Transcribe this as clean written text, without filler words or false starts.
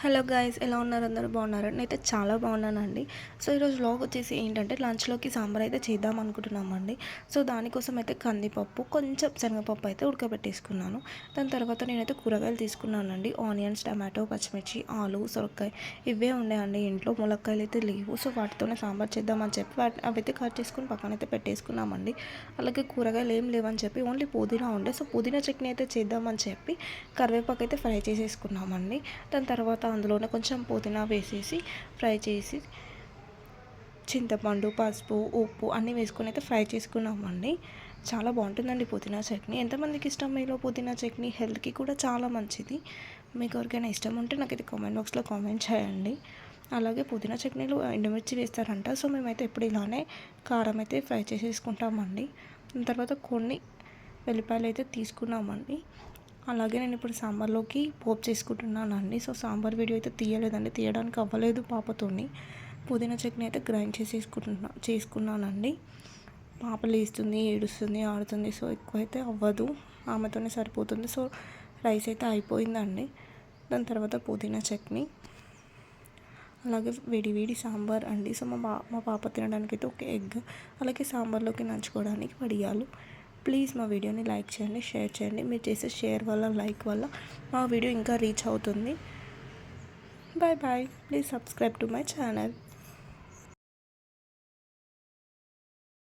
Hello guys, ఎలా ఉన్నారు? అందరూ బాగున్నారు? నేనైతే చాలా బాగున్నానండి. సో ఈరోజు వ్లాగ్ వచ్చేసి ఏంటంటే లంచ్లోకి సాంబార్ అయితే చేద్దాం అనుకుంటున్నామండి. సో దానికోసం అయితే కందిపప్పు, కొంచెం శనగపప్పు అయితే ఉడకబెట్టేసుకున్నాను. దాని తర్వాత నేనైతే కూరగాయలు తీసుకున్నానండి. ఆనియన్స్, టమాటో, పచ్చిమిర్చి, ఆలు, సొరకాయ ఇవే ఉన్నాయండి ఇంట్లో. ములక్కాయలు అయితే లేవు. సో వాటితోనే సాంబార్ చేద్దామని చెప్పి అవి అయితే కట్ చేసుకుని పక్కనైతే పెట్టేసుకున్నామండి. అలాగే కూరగాయలు ఏం లేవని చెప్పి ఓన్లీ పుదీనా ఉండే, సో పుదీనా చట్నీ అయితే చేద్దామని చెప్పి కరివేపాకు అయితే ఫ్రై చేసేసుకున్నామండి. దాని తర్వాత అందులోనే కొంచెం పుదీనా వేసేసి ఫ్రై చేసి చింతపండు, పసుపు, ఉప్పు అన్నీ వేసుకొని అయితే ఫ్రై చేసుకున్నామండి. చాలా బాగుంటుందండి పుదీనా చట్నీ. ఎంతమందికి ఇష్టం మీలో పుదీనా చట్నీ? హెల్త్కి కూడా చాలా మంచిది. మీకు ఎవరికైనా ఇష్టం ఉంటే నాకైతే కామెంట్ బాక్స్లో కామెంట్ చేయండి. అలాగే పుదీనా చట్నీలో ఎండుమిర్చి వేస్తారంట. సో మేమైతే ఎప్పుడు ఇలానే కారం అయితే ఫ్రై చేసేసుకుంటామండి. దాని తర్వాత కొన్ని వెల్లిపాయలు అయితే తీసుకున్నామండి. అలాగే నేను ఇప్పుడు సాంబార్లోకి పోపు చేసుకుంటున్నానండి. సో సాంబార్ వీడియో అయితే తీయలేదండి, తీయడానికి అవ్వలేదు పాపతోని. పుదీనా చట్నీ అయితే గ్రైండ్ చేసుకున్నానండి. పాప లేస్తుంది, ఏడుస్తుంది, ఆడుతుంది. సో ఎక్కువ అయితే అవ్వదు, ఆమెతోనే సరిపోతుంది. సో రైస్ అయితే అయిపోయిందండి. దాని తర్వాత పుదీనా చట్నీ, అలాగే వేడి వేడి సాంబార్ అండి. సో మా పాప తినడానికి అయితే ఒక ఎగ్, అలాగే సాంబార్లోకి నంచుకోవడానికి వడియాలు. ప్లీజ్ మా వీడియోని లైక్ చేయండి, షేర్ చేయండి. మీరు చేసే షేర్ వల్ల, లైక్ వల్ల మా వీడియో ఇంకా రీచ్ అవుతుంది. Bye bye. Please subscribe to my channel.